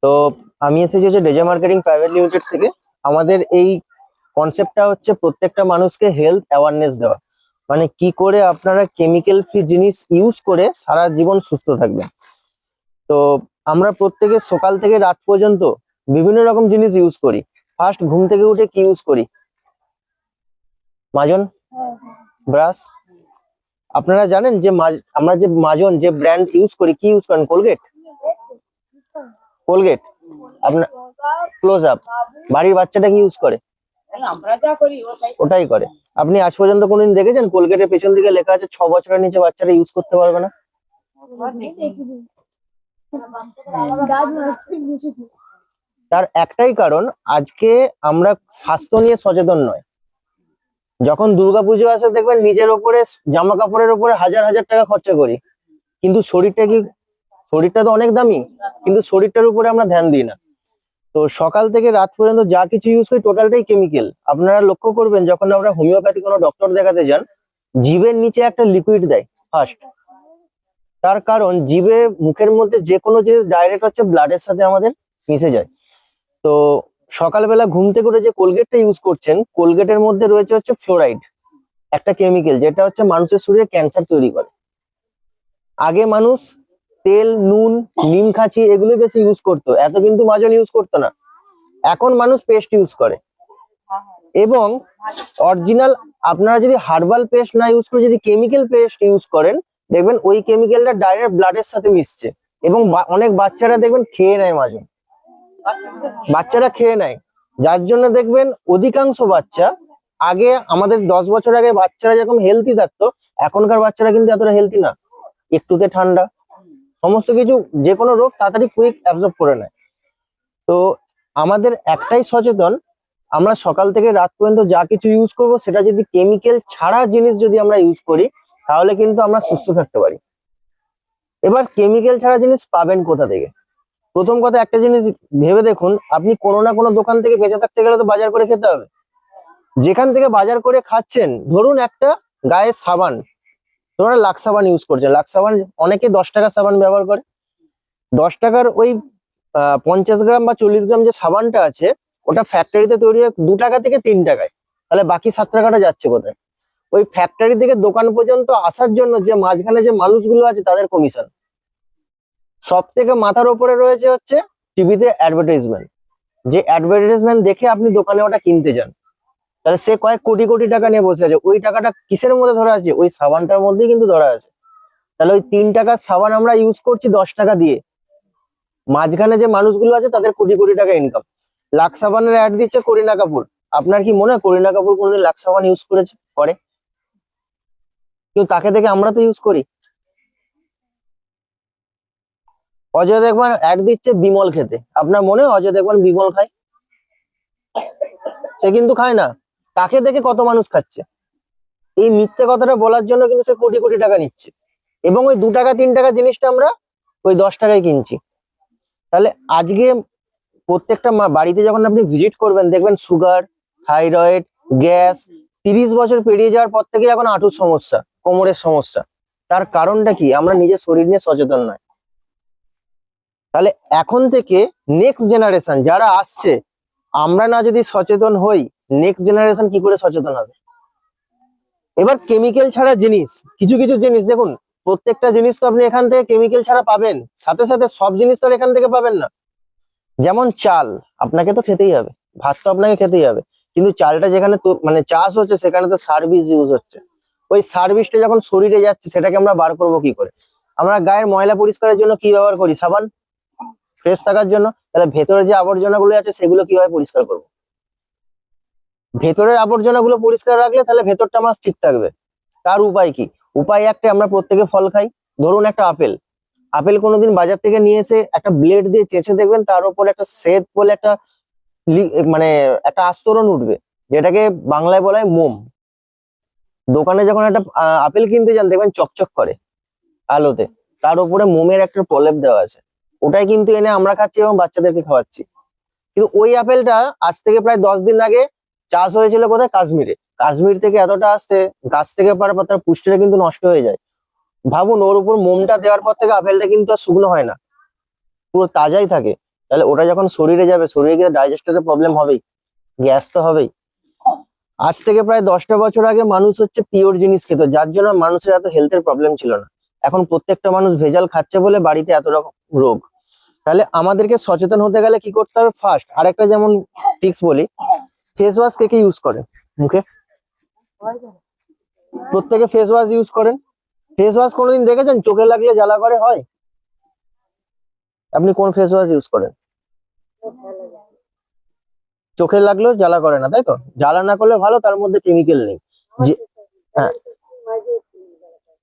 তো আমি এসেছি হচ্ছে ডেজা মার্কেটিং প্রাইভেট লিমিটেড থেকে। আমাদের এই কনসেপ্টটা হচ্ছে প্রত্যেকটা মানুষকে হেলথ অ্যাওয়ারনেস দেওয়া, মানে কি করে আপনারা কেমিক্যাল ফ্রি জিনিস ইউজ করে সারা জীবন সুস্থ থাকবেন। তো আমরা প্রত্যেকে সকাল থেকে রাত পর্যন্ত বিভিন্ন রকম জিনিস ইউজ করি। ফার্স্ট ঘুম থেকে উঠে কি ইউজ করি? মাজন, ব্রাশ। আপনারা জানেন যে আমরা যে মাজন যে ব্র্যান্ড ইউজ করি, কি ইউজ করেন? কোলগেট। কোলগেট আপনার ক্লোজ আপ। বাড়ির বাচ্চাটা কি ইউজ করে? ওটাই করে। আপনি আজ পর্যন্ত কোনদিন দেখেছেন কোলগেটের পেছন দিকে লেখা আছে 6 বছরের নিচে বাচ্চারা ইউজ করতে পারবে না? তার একটাই কারণ, আজকে আমরা স্বাস্থ্য নিয়ে সচেতন নয়। যখন দুর্গাপুজো আসে দেখবেন নিজের ওপরে, জামা কাপড়ের ওপরে হাজার হাজার টাকা খরচা করি, কিন্তু শরীরটা তো অনেক দামি, কিন্তু শরীরটার উপরে আমরা ধ্যান দিই না। তো সকাল থেকে রাত পর্যন্ত যা কিছু ইউজ করি টোটালটাই কেমিক্যাল। আপনারা লক্ষ্য করবেন যখন আমরা হোমিওপ্যাথি কোনো ডক্টর দেখাতে যান, জিভের নিচে একটা লিকুইড দেয় ফার্স্ট। তার কারণ জিভে, মুখের মধ্যে যে কোনো জিনিস ডাইরেক্ট হচ্ছে ব্লাডের সাথে আমাদের মিশে যায়। তো সকালবেলা ঘুম থেকে উঠে যে কোলগেটটা ইউজ করছেন, কোলগেটের মধ্যে রয়েছে হচ্ছে ফ্লোরাইড, একটা কেমিক্যাল যেটা হচ্ছে মানুষের শরীরে ক্যান্সার তৈরি করে। আগে মানুষ তেল, নুন, নিম খাঁচি এগুলো বেশি ইউজ করতো, এত কিন্তু মাজন ইউজ করতো না। এখন মানুষ পেস্ট ইউজ করে, এবং অরিজিনাল আপনারা যদি হার্বাল পেস্ট না ইউজ করে যদি কেমিক্যাল পেস্ট ইউজ করেন, দেখবেন ওই কেমিক্যালটা ডাইরেক্ট ব্লাডের সাথে মিশছে। এবং অনেক বাচ্চারা দেখবেন খেয়ে নেয় মাজন, বাচ্চারা খেয়ে নেয়, যার জন্য দেখবেন অধিকাংশ বাচ্চা, আগে আমাদের 10 বছর আগে বাচ্চারা যেরকম হেলদি থাকতো, এখনকার বাচ্চারা কিন্তু এতটা হেলদি না। একটুতে ঠান্ডা, সমস্ত কিছু, যে কোনো রোগ তাড়াতাড়ি কুইক অ্যাবজর্ব করে নেয়। তো আমাদের একটাই সচেতন, আমরা সকাল থেকে রাত পর্যন্ত যা কিছু ইউজ করব সেটা যদি কেমিক্যাল ছাড়া জিনিস যদি আমরা ইউজ করি, তাহলে কিন্তু আমরা সুস্থ থাকতে পারি। এবার কেমিক্যাল ছাড়া জিনিস পাবেন কোথা থেকে? প্রথম কথা, একটা জিনিস ভেবে দেখুন, আপনি কোনো না কোনো দোকান থেকে বেঁচে থাকতে গেলে তো বাজার করে খেতে হবে। যেখান থেকে বাজার করে খাচ্ছেন, ধরুন একটা গায়ের সাবান, তোমরা লাক্স সাবান ইউজ করছে, লাক্স সাবান অনেকে 10 টাকার সাবান ব্যবহার করে। 10 টাকার ওই 50 গ্রাম বা 40 গ্রাম যে সাবানটা আছে, ওটা ফ্যাক্টরিতে তৈরি হয় 2 টাকা থেকে 3 টাকায়। তাহলে বাকি 7 টাকাটা যাচ্ছে কোথায়? ওই ফ্যাক্টরি থেকে দোকান পর্যন্ত আসার জন্য যে মাঝখানে যে মানুষগুলো আছে তাদের কমিশন। সব থেকে মাথার উপরে রয়েছে হচ্ছে টিভিতে অ্যাডভার্টাইজমেন্ট। যে অ্যাডভার্টাইজমেন্ট দেখে আপনি দোকানে ওটা কিনতে যান, তাহলে সে কয়েক কোটি কোটি টাকা নিয়ে বসে আছে। ওই টাকাটা কিসের মধ্যে ধরা আছে? ওই সাবানটার মধ্যেই কিন্তু ধরা আছে। তাহলে ওই 3 টাকার সাবান আমরা ইউজ করছি 10 টাকা দিয়ে, মাঝখানে যে মানুষগুলো আছে তাদের কোটি কোটি টাকা ইনকাম। লাক্স সাবানের অ্যাড দিচ্ছে করিনা কাপুর। আপনার কি মনে হয় করিনা কাপুর কোনোদিন লাক্স সাবান ইউজ করে? কিন্তু তাকে দেখে আমরা তো ইউজ করি। অজয় দেবগন অ্যাড দিচ্ছে বিমল খেতে, আপনার মনে হয় অজয় দেবগন বিমল খায়? সে কিন্তু খায় না। তাকে দেখে কত মানুষ খাচ্ছে। এই মিথ্যে কথাটা বলার জন্য কিন্তু সে কোটি কোটি টাকা নিচ্ছে, এবং ওই 2 টাকা 3 টাকা জিনিসটা আমরা ওই 10 টাকায় কিনছি। তাহলে আজকে প্রত্যেকটা বাড়িতে যখন আপনি ভিজিট করবেন, দেখবেন সুগার, থাইরয়েড, গ্যাস, 30 বছর পেরিয়ে যাওয়ার পর থেকে এখন হাঁটুর সমস্যা, কোমরের সমস্যা। তার কারণটা কি? আমরা নিজের শরীর নিয়ে সচেতন নয়। তাহলে এখন থেকে নেক্সট জেনারেশন যারা আসছে, আমরা না যদি সচেতন হই, নেক্সট জেনারেশন কি করে সচেতন হবে? এবার কেমিক্যাল ছাড়া জিনিস, কিছু কিছু জিনিস দেখুন, প্রত্যেকটা জিনিস তো আপনি এখান থেকে কেমিক্যাল ছাড়া পাবেন, সাথে সাথে সব জিনিস তো আর এখান থেকে পাবেন না। যেমন চাল আপনাকে তো খেতেই হবে, ভাত তো আপনাকে খেতেই হবে, কিন্তু চালটা যেখানে তো মানে চাষ হচ্ছে সেখানে তো সার বীজ ইউজ হচ্ছে। ওই সার বীজটা যখন শরীরে যাচ্ছে, সেটাকে আমরা বার করবো কি করে? আমরা গায়ের ময়লা পরিষ্কারের জন্য কি ব্যবহার করি? সাবান, ফ্রেশ থাকার জন্য। তাহলে ভেতরে যে আবর্জনাগুলো আছে সেগুলো কিভাবে পরিষ্কার করবো? ভেতরের আবর্জনাগুলো পরিষ্কার রাখলে তাহলে ভেতরটা আমার ঠিক থাকবে। তার উপায় কি? উপায় একটা, আমরা প্রত্যেকে ফল খাই। ধরুন একটা আপেল, আপেল কোনোদিন বাজার থেকে নিয়ে এসে একটা ব্লেড দিয়ে চেঁচে দেখবেন তার উপর একটা শ্বেত বলে একটা মানে একটা আস্তরণ উঠবে, যেটাকে বাংলায় বলা হয় মোম। দোকানে যখন একটা আপেল কিনতে যান, দেখবেন চকচক করে আলোতে, তার উপরে মোমের একটা প্রলেপ দেওয়া আছে। ওটাই কিন্তু এনে আমরা খাচ্ছি এবং বাচ্চাদেরকে খাওয়াচ্ছি। কিন্তু ওই আপেলটা আজ থেকে প্রায় 10 দিন আগে চাষ হয়েছিল কোথায়? কাশ্মীরে। কাশ্মীর থেকে এতটা আসতে গাছ থেকে পারার পর তার পুষ্টিটা কিন্তু নষ্ট হয়ে যায়। ভাবুন, ওর উপর মোমটা দেওয়ার পর থেকে আপেলটা কিন্তু আর শুকনো হয় না, পুরো তাজাই থাকে। তাহলে ওটা যখন শরীরে যাবে, শরীরে গিয়ে ডাইজেস্টারের প্রবলেম হবেই, গ্যাস তো হবেই। আজ থেকে প্রায় 10টা বছর আগে মানুষ হচ্ছে পিওর জিনিস খেত, যার জন্য মানুষের এত হেলথের প্রবলেম ছিল না। এখন প্রত্যেকটা মানুষ ভেজাল খাচ্ছে বলে বাড়িতে এত রকম রোগ। তাহলে আমাদেরকে সচেতন হতে গেলে কি করতে হবে? ফার্স্ট আরেকটা যেমন টিপস বলি, ফেস ওয়াশ কে ইউজ করেন মুখে? প্রত্যেকে ফেস ওয়াশ ইউজ করেন। ফেস ওয়াশ কোনোদিন দেখেছেন চোখে লাগলে জ্বালা করে হয়? আপনি কোন ফেস ওয়াশ ইউজ করেন? চোখে লাগলেও জ্বালা করে না, তাই তো? জ্বালা না করলে ভালো, তার মধ্যে কেমিক্যাল নেই। হ্যাঁ,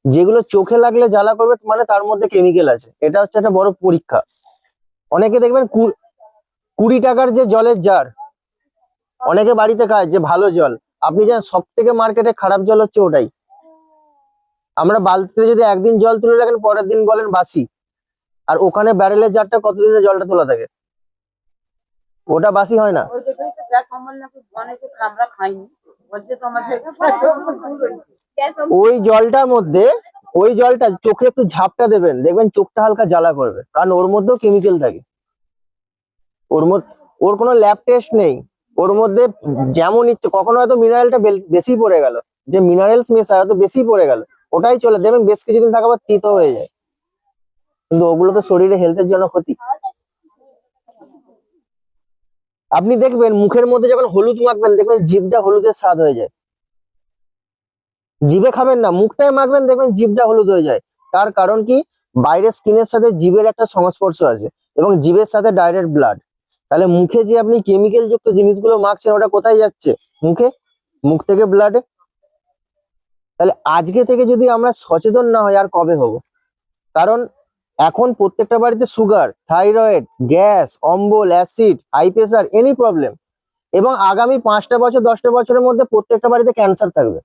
যেগুলো চোখে লাগলে জ্বালা করবে মানে তার মধ্যে কেমিক্যাল আছে, এটা হচ্ছে একটা বড় পরীক্ষা। অনেকে দেখবেন 20 টাকার যে জলের জার অনেকে বাড়িতে খায় যে ভালো জল, আপনি জানেন সব থেকে মার্কেটে খারাপ জল হচ্ছে ওটাই। আমরা বালতিতে যদি একদিন জল তুলে রাখেন, পরের দিন বলেন বাসি। আর ওখানে ব্যারেলের জারটা কতদিনে জলটা তোলা থাকে, ওটা বাসি হয় না। ওই জলটার মধ্যে, ওই জলটা চোখে একটু ঝাপটা দেবেন, দেখবেন চোখটা হালকা জ্বালা করবে, কারণ ওর মধ্যেও কেমিক্যাল থাকে। ওর কোনো ল্যাব টেস্ট নেই, ওর মধ্যে যেমন ইচ্ছে, কখনো হয়তো মিনারেলটা বেশি পড়ে গেল, যে মিনারেলস মেশা হয়তো বেশি পড়ে গেল, ওটাই চলে দেবেন, বেশ কিছুদিন থাকার পর তিতো হয়ে যায়। কিন্তু ওগুলো তো শরীরে হেলথের জন্য ক্ষতি। আপনি দেখবেন মুখের মধ্যে যখন হলুদ মাখবেন, দেখবেন জিভটা হলুদের স্বাদ হয়ে যায়। জিভে খাবেন না, মুখটায় মাখবেন, দেখবেন জিভটা হলুদ হয়ে যায়। তার কারণ কি? বাইরের স্কিনের সাথে জিভের একটা সংস্পর্শ আছে, এবং জিভের সাথে ডাইরেক্ট ব্লাড। তাহলে মুখে যে আপনি কেমিক্যাল যুক্ত জিনিসগুলো মাখছেন, ওটা কোথায় যাচ্ছে? মুখে। মুখ থেকে ব্লাডে। তাহলে আজকে থেকে যদি আমরা সচেতন না হই, আর কবে হব? কারণ এখন প্রত্যেকটা বাড়িতে সুগার, থাইরয়েড, গ্যাস, অম্বল, acid, high pressure, any problem. এবং আগামী 5টা বছর 10টা বছরের মধ্যে প্রত্যেকটা বাড়িতে ক্যান্সার থাকবে।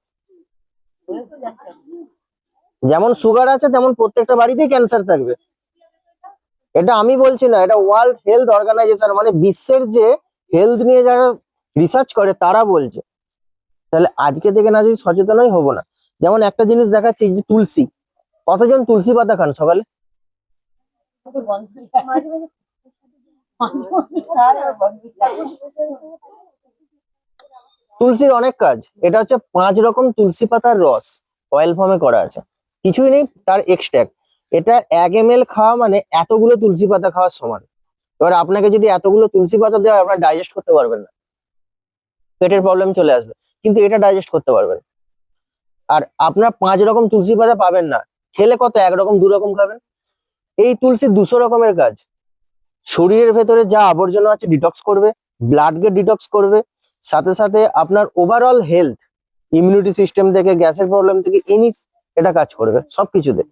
যেমন সুগার আছে, তেমন প্রত্যেকটা বাড়িতেই ক্যান্সার থাকবে। এটা আমি বলছি না, এটা ওয়ার্ল্ড হেলথ অর্গানাইজেশন, মানে বিশ্বের যে হেলথ নিয়ে যারা রিসার্চ করে তারা বলছে। তাহলে আজকে থেকে না যদি সচেতনই হব না। যেমন একটা জিনিস দেখাচ্ছি, যে তুলসী, কতজন তুলসী পাতা খান সকালে? তুলসীর অনেক কাজ। এটা হচ্ছে 5 রকম তুলসী পাতার রস অয়েল ফর্মে করা আছে, কিছুই নেই তার এক্সট্রাক্ট। এটা 1 ml খাওয়া মানে এতগুলো তুলসী পাতা খাওয়ার সমান। এবার আপনাকে যদি এতগুলো তুলসী পাতা দেওয়া হয়, আপনার ডাইজেস্ট করতে পারবেন না, পেটের প্রবলেম চলে আসবে। কিন্তু এটা ডাইজেস্ট করতে পারবেন। আর আপনার 5 রকম তুলসী পাতা পাবেন না, খেলে কত 1 রকম 2 রকম খাবেন। এই তুলসী 200 রকমের কাজ। শরীরের ভেতরে যা আবর্জনা আছে ডিটক্স করবে, ব্লাডকে ডিটক্স করবে, সাথে সাথে আপনার ওভারঅল হেলথ, ইমিউনিটি সিস্টেম থেকে, গ্যাসের প্রবলেম থেকে, এটা কাজ করবে সবকিছুতে।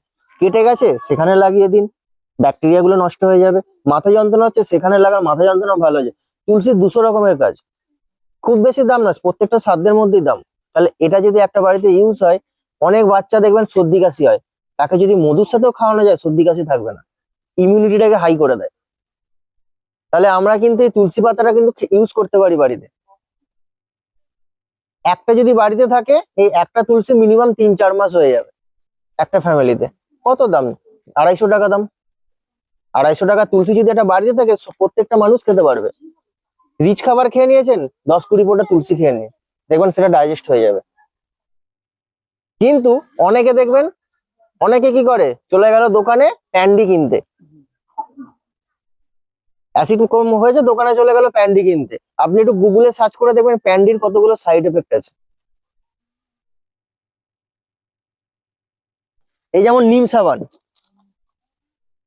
কেটে গেছে সেখানে লাগিয়ে দিন, ব্যাকটেরিয়া গুলো নষ্ট হয়ে যাবে। মাথা যন্ত্রণা হচ্ছে সেখানে লাগান, মাথা যন্ত্রণা ভালো হয়ে যায়। তুলসীর 200 রকমের কাজ। খুব বেশি দাম না, প্রত্যেকটা সাধ্যের মধ্যেই দাম। তাহলে এটা যদি একটা বাড়িতে ইউজ হয়, অনেক বাচ্চা দেখবেন সর্দি কাশি হয়, তাকে যদি মধুর সাথেও খাওয়ানো যায়, সর্দি কাশি থাকবে না, ইমিউনিটিটাকে হাই করে দেয়। তাহলে আমরা কিন্তু এই তুলসী পাতাটা কিন্তু ইউজ করতে পারি বাড়িতে। একটা যদি বাড়িতে থাকে, এই একটা তুলসী মিনিমাম 3-4 মাস হয়ে যাবে একটা ফ্যামিলিতে। কত দাম? 250 টাকা দাম। 250 টাকা তুলসী যদি একটা বাড়িতে থাকে, প্রত্যেকটা মানুষ খেতে পারবে। রিচ খাবার খেয়ে নিয়েছেন, 10-20 ফোঁটা তুলসী খেয়ে নিন, দেখবেন সেটা ডাইজেস্ট হয়ে যাবে। কিন্তু অনেকে দেখবেন, অনেকে কি করে, চলে গেল দোকানে প্যান্ডি কিনতে, অ্যাসিড কম হয়েছে, দোকানে চলে গেল প্যান্ডি কিনতে। আপনি একটু গুগলে সার্চ করে দেখবেন প্যান্ডির কতগুলো সাইড এফেক্ট আছে। এই যেমন নিম সাবান,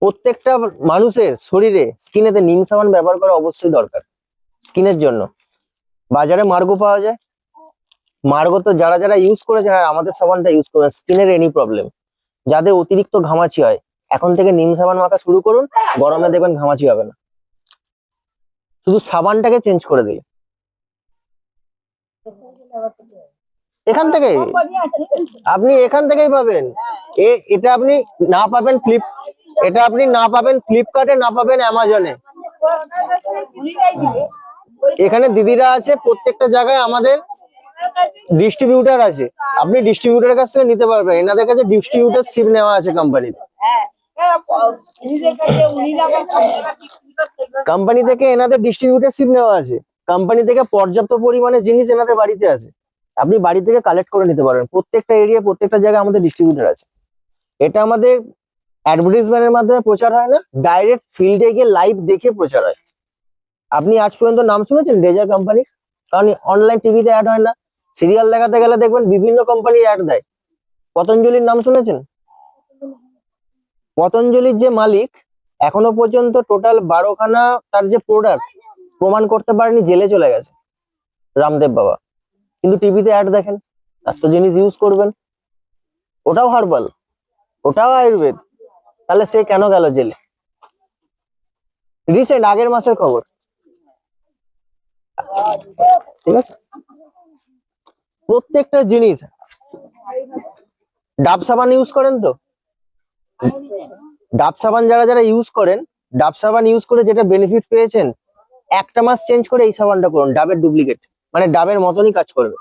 প্রত্যেকটা মানুষের শরীরে, স্কিনেতে নিম সাবান ব্যবহার করা অবশ্যই দরকার স্কিনের জন্য। বাজারে মার্গো পাওয়া যায়, মার্গো তো যারা যারা ইউজ করেছে, আর আমাদের সাবানটা ইউজ করে, স্কিনের এনি প্রবলেম, যাদের অতিরিক্ত ঘামাচি হয়, এখন থেকে নিম সাবান মাখা শুরু করুন, গরমে দেখবেন ঘামাচি হবে না, শুধু সাবানটাকে চেঞ্জ করে দিলে। এখান থেকেই আপনি এখান থেকেই পাবেন। এটা আপনি না পাবেন এটা আপনি না পাবেন ফ্লিপকার্টে, না পাবেন অ্যামাজনে। এখানে দিদিরা আছে, প্রত্যেকটা জায়গায় আমাদের ডিস্ট্রিবিউটার আছে, আপনি ডিস্ট্রিবিউটারের কাছ থেকে নিতে পারবেন। এনাদের কাছে ডিস্ট্রিবিউটার শিপ নেওয়া আছে কোম্পানিতে। কোম্পানি থেকে এনাদের ডিস্ট্রিবিউটারশিপ নেওয়া আছে, কোম্পানি থেকে পর্যাপ্ত পরিমাণে জিনিস এনাদের বাড়িতে আছে, আপনি বাড়ি থেকে কালেক্ট করে নিতে পারবেন। প্রত্যেকটা এরিয়া প্রত্যেকটা জায়গায় আমাদের ডিস্ট্রিবিউটার আছে। এটা আমাদের অ্যাডভার্টাইজমেন্টের মাধ্যমে প্রচার হয় না, ডাইরেক্ট ফিল্ডে গিয়ে লাইভ দেখে প্রচার হয়। আপনি আজ পর্যন্ত নাম শুনেছেন রেজা কোম্পানির? কারণ অনলাইন টিভিতে অ্যাড হয় না, সিরিয়াল দেখাতে গেলে দেখবেন বিভিন্ন কোম্পানির অ্যাড দেয়। পতঞ্জলির নাম শুনেছেন? পতঞ্জলির যে মালিক এখনো পর্যন্ত টোটাল 12খানা তার যে প্রোডাক্ট প্রমাণ করতে পারেনি, জেলে চলে গেছে রামদেব বাবা। কিন্তু টিভিতে অ্যাড দেখেন, তার তো জিনিস ইউজ করবেন। ওটাও হার্বাল, ওটাও আয়ুর্বেদ, তাহলে সে কেন গেল জেলে? রিসেন্ট আগের মাসের খবর, ঠিক আছে? প্রত্যেকটা জিনিস। ডাব সাবান ইউজ করেন তো? ডাব সাবান যারা যারা ইউজ করেন, ডাব সাবান ইউজ করে যেটা বেনিফিট পেয়েছেন, একটা মাস চেঞ্জ করে এই সাবানটা করুন, ডাবের ডুপ্লিকেট, মানে ডাবের মতনই কাজ করবে।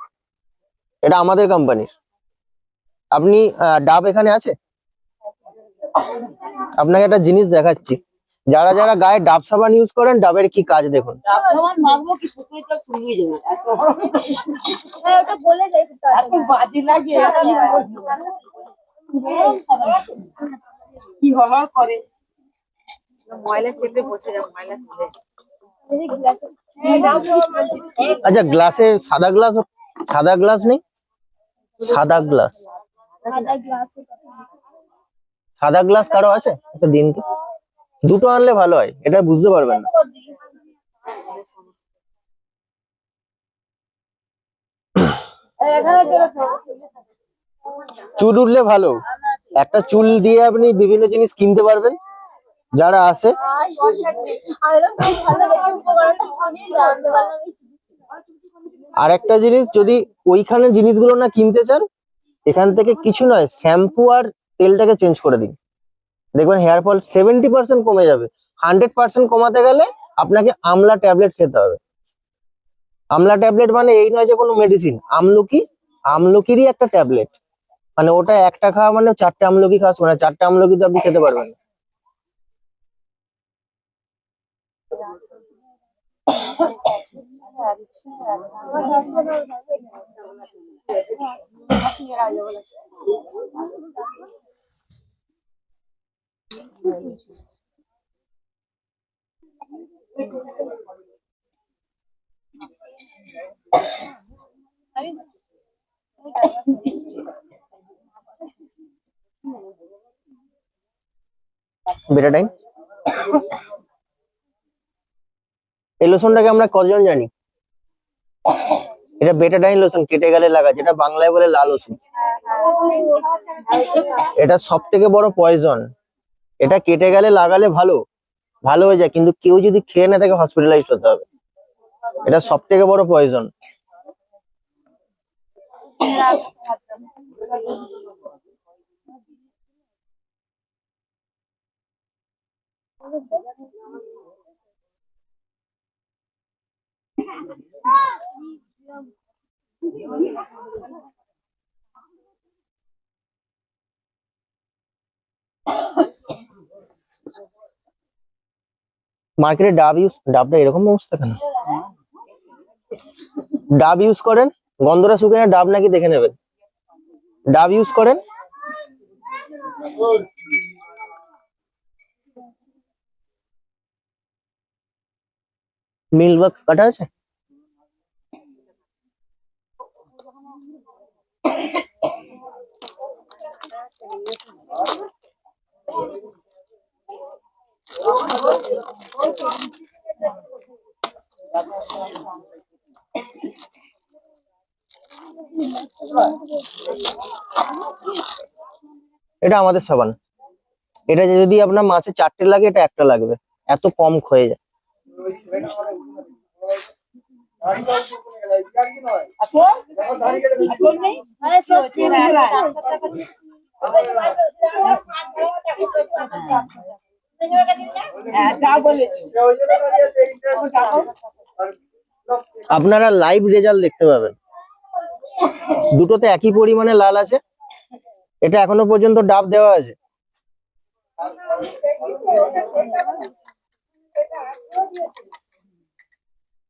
এটা আমাদের কোম্পানির। আপনি ডাব এখানে আছে, আপনাকে একটা জিনিস দেখাচ্ছি, যারা যারা গায়ে ডাব সাবান ইউজ করেন ডাবের কি কাজ দেখুন। আচ্ছা, গ্লাসের সাদা গ্লাস নেই? সাদা গ্লাস কারো আছে? একটা দিন তো, দুটো আনলে ভালো হয়, এটা বুঝতে পারবেন না। চুল উঠলে ভালো, একটা চুল দিয়ে আপনি বিভিন্ন জিনিস কিনতে পারবেন যারা আসে। আর একটা জিনিস, যদি ওইখানে জিনিসগুলো না কিনতে চান, এখান থেকে কিছু নয়, শ্যাম্পু আর তেলটাকে চেঞ্জ করে দিন, দেখবেন হেয়ার ফল 70% কমে যাবে। 100% কমাতে গেলে আপনাকে আমলা ট্যাবলেট খেতে হবে। আমলা ট্যাবলেট মানে এই নয় যে কোনো মেডিসিন, আমলকিরই একটা ট্যাবলেট, মানে ওটা একটা খাওয়া মানে 4টে আমলকি খাওয়া, মানে 4টে আমলকি তো আপনি খেতে পারবেন না। বেটাডাইন, এই লোশনটাকে আমরা কজন জানি? এটা বেটাডাইন লোশন, কেটে গেলে লাগা, যেটা বাংলায় বলে লাল ওষুধ। এটা সব থেকে বড় পয়জন। এটা কেটে গেলে লাগালে ভালো ভালো হয়ে যায়, কিন্তু কেউ যদি খেয়ে না তাকে হসপিটালাইজ হতে হবে। এটা সব থেকে বড় পয়জন। মার্কেটে ডাবটা এরকম অবস্থা কেন? ডাব ইউজ করেন, গন্ধটা শুকিয়ে না, ডাব নাকি দেখে নেবেন। ডাব ইউজ করেন, মিল্ক কাটা আছে? এটা আমাদের সাবান। এটা যদি আপনার মাসে 4টে লাগে, এটা একটা লাগবে, এত কম ক্ষয়ে যায়। আপনারা লাইভ রেজাল্ট দেখতে পাবেন, দুটোতে একই পরিমাণে লাল আছে। এটা এখনো পর্যন্ত ডাব দেওয়া আছে।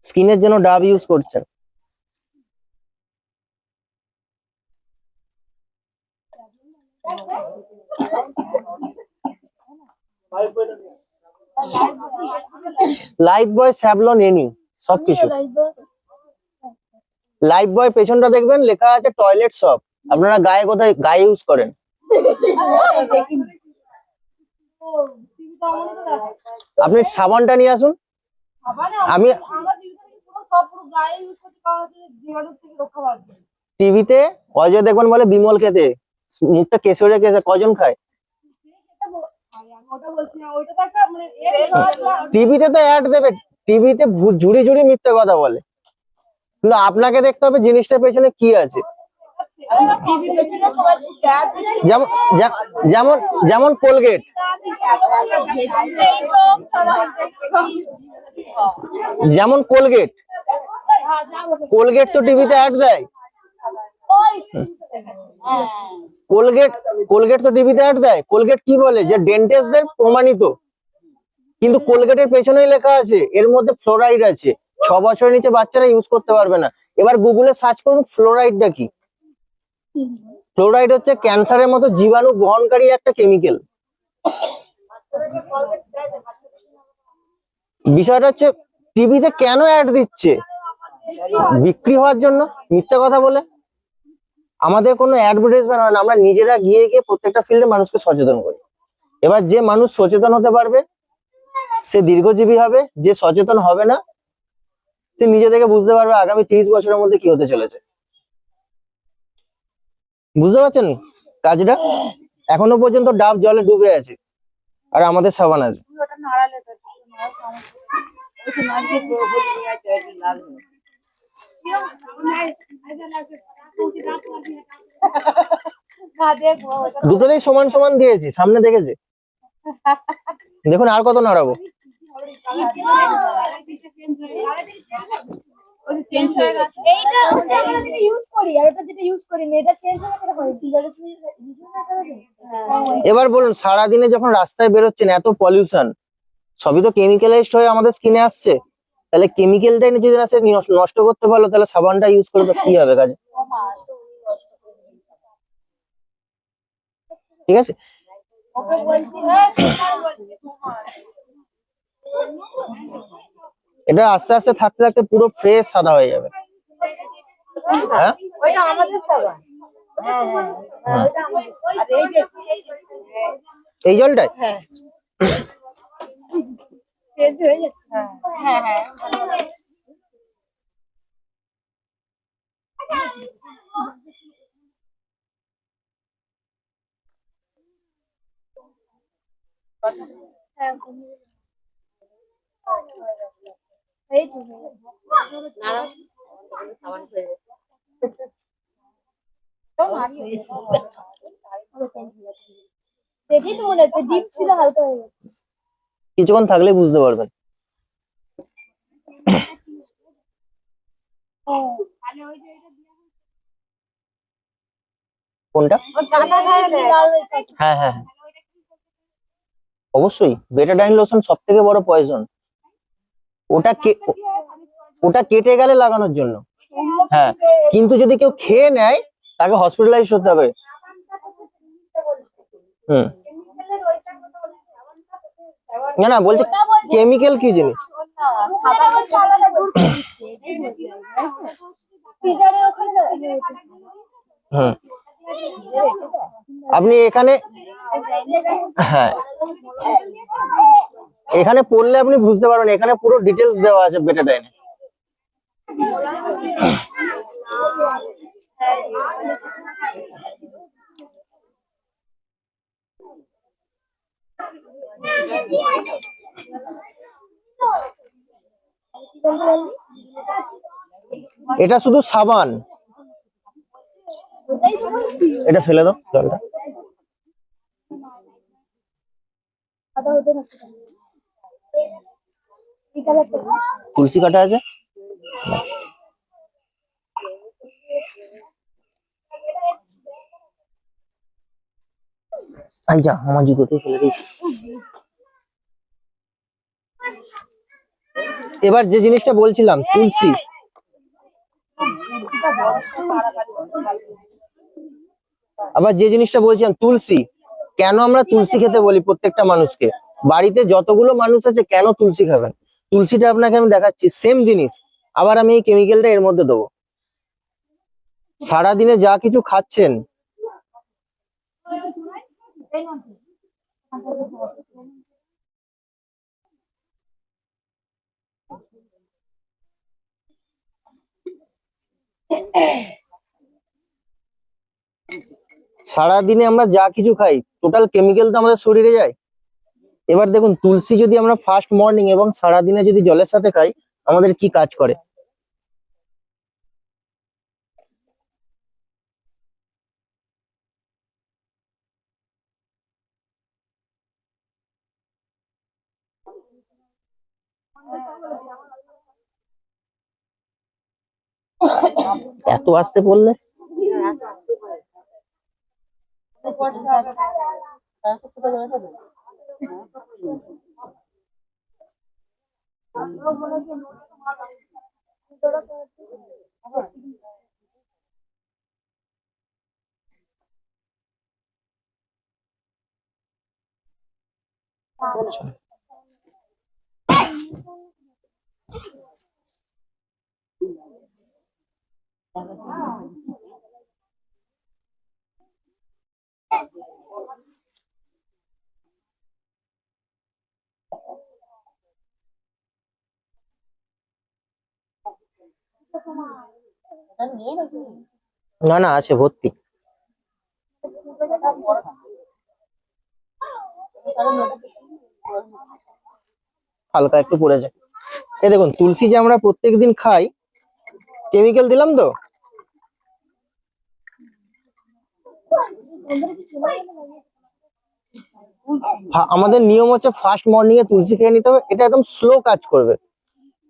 স্কিনের জন্য ডাব ইউজ করছেন। লাইফ বয়, স্যাভলন, এনি সবকিছু। লাইফ বয় পেছনটা দেখবেন লেখা আছে টয়লেট সব। আপনারা গায়ে কোথায় গায়ে ইউজ করেন? আপনি সাবানটা নিয়ে আসুন। আমি টিভিতে অজয় দেখবেন বলে বিমল খেতে, মুখটা কেশরে কেশে কজন খায়? টিভিতে তো অ্যাড দেবে, টিভিতে ঝুড়ি ঝুড়ি মিথ্যে কথা বলে, কিন্তু আপনাকে দেখতে হবে জিনিসটার পেছনে কি আছে। যেমন যেমন যেমন কোলগেট, যেমন কোলগেট, কোলগেট তো টিভিতে অ্যাড দেয়। কোলগেট, কোলগেট তো টিভিতে অ্যাড দেয়। কোলগেট কি বলে যে ডেন্টিস্টদের প্রমাণিত, কিন্তু কোলগেটের পেছনেই লেখা আছে এর মধ্যে ফ্লোরাইড আছে, 6 বছরের নিচে বাচ্চারা ইউজ করতে পারবে না। এবার গুগলে সার্চ করুন ফ্লোরাইডটা কি। ফ্লোরাইড হচ্ছে ক্যান্সারের মতো জীবাণু বহনকারী একটা কেমিক্যাল। বিষয়টা হচ্ছে টিভিতে কেন অ্যাড দিচ্ছে? বিক্রি হওয়ার জন্য, মিথ্যা কথা বলে। আমাদের কোনো অ্যাডভার্টাইজমেন্ট হয় না, আমরা নিজেরা গিয়ে গিয়ে প্রত্যেকটা ফিল্ডে মানুষকে সচেতন করি। এবার যে মানুষ সচেতন হতে পারবে সে দীর্ঘজীবী হবে, যে সচেতন হবে না সে নিজে থেকে বুঝতে পারবে আগামী 30 বছরের মধ্যে কি হতে চলেছে। বুঝতে পারছেন কাজটা? এখনো পর্যন্ত ডাব জলে ডুবে আছে আর আমাদের সাবান আছে। দুটোতেই সমান সমান দিয়েছি, সামনে দেখেছি। দেখুন আর কত নাড়াবো। এবার বলুন সারাদিনে যখন রাস্তায় বেরোচ্ছেন এত পলিউশন, সবই তো কেমিক্যালাইজড হয়ে আমাদের স্কিনে আসছে, তাহলে কেমিক্যালটাই যদি না সে নষ্ট করতে পারলো তাহলে সাবানটা ইউজ করে তো কি হবে কাজে? ঠিক আছে, এটা আস্তে আস্তে থাকতে থাকতে পুরো ফ্রেশ সাদা হয়ে যাবে। হ্যাঁ এই জলটাই কিছুক্ষণ থাকলে বুঝতে পারবেন। কোনটা? হ্যাঁ হ্যাঁ অবশ্যই, বেটাডাইন লোশন সব থেকে বড় পয়জন। ওটা ওটা কেটে গেলে লাগানোর জন্য। হ্যাঁ, কিন্তু যদি কেউ খেয়ে নেয় তাকে হসপিটালাইজ হতে হবে। হুম, না না বলছে কেমিক্যাল কি জিনিস। হুম, আপনি এখানে, হ্যাঁ এখানে পড়লে আপনি বুঝতে পারবেন, এখানে পুরো ডিটেলস দেওয়া আছে বেটাডাইনে। এটা শুধু সাবান, এটা ফেলে দাও জলটা। তুলসী কাটা আছে, আই যা আমার জুতোতেই ফেলে দিয়েছি। এবার যে জিনিসটা বলছিলাম তুলসী, আবার যে জিনিসটা বলছিলাম তুলসী, কেন আমরা তুলসী খেতে বলি প্রত্যেকটা মানুষকে? বাড়িতে যতগুলো মানুষ আছে কেন তুলসী খাবেন? তুলসীটা আপনাকে আমি দেখাচ্ছি, সেম জিনিস, আবার আমি এই কেমিক্যালটা এর মধ্যে দেবো। সারাদিনে যা কিছু খাচ্ছেন, সারাদিনে আমরা যা কিছু খাই টোটাল কেমিক্যাল তো আমাদের শরীরে যায়। এবার দেখুন তুলসী যদি আমরা ফার্স্ট মর্নিং এবং সারাদিনে যদি জলের সাথে খাই, আমাদের কি কাজ করে। এত আসতে পড়লে না না, আছে ভর্তি। হালকা একটু পড়ে যায়। এই দেখুন তুলসী যে আমরা প্রত্যেকদিন খাই, কেমিক্যাল দিলাম তো। আমাদের নিয়ম হচ্ছে ফার্স্ট মর্নিং এ তুলসী খেয়ে নিতে হবে, এটা একদম স্লো কাজ করবে।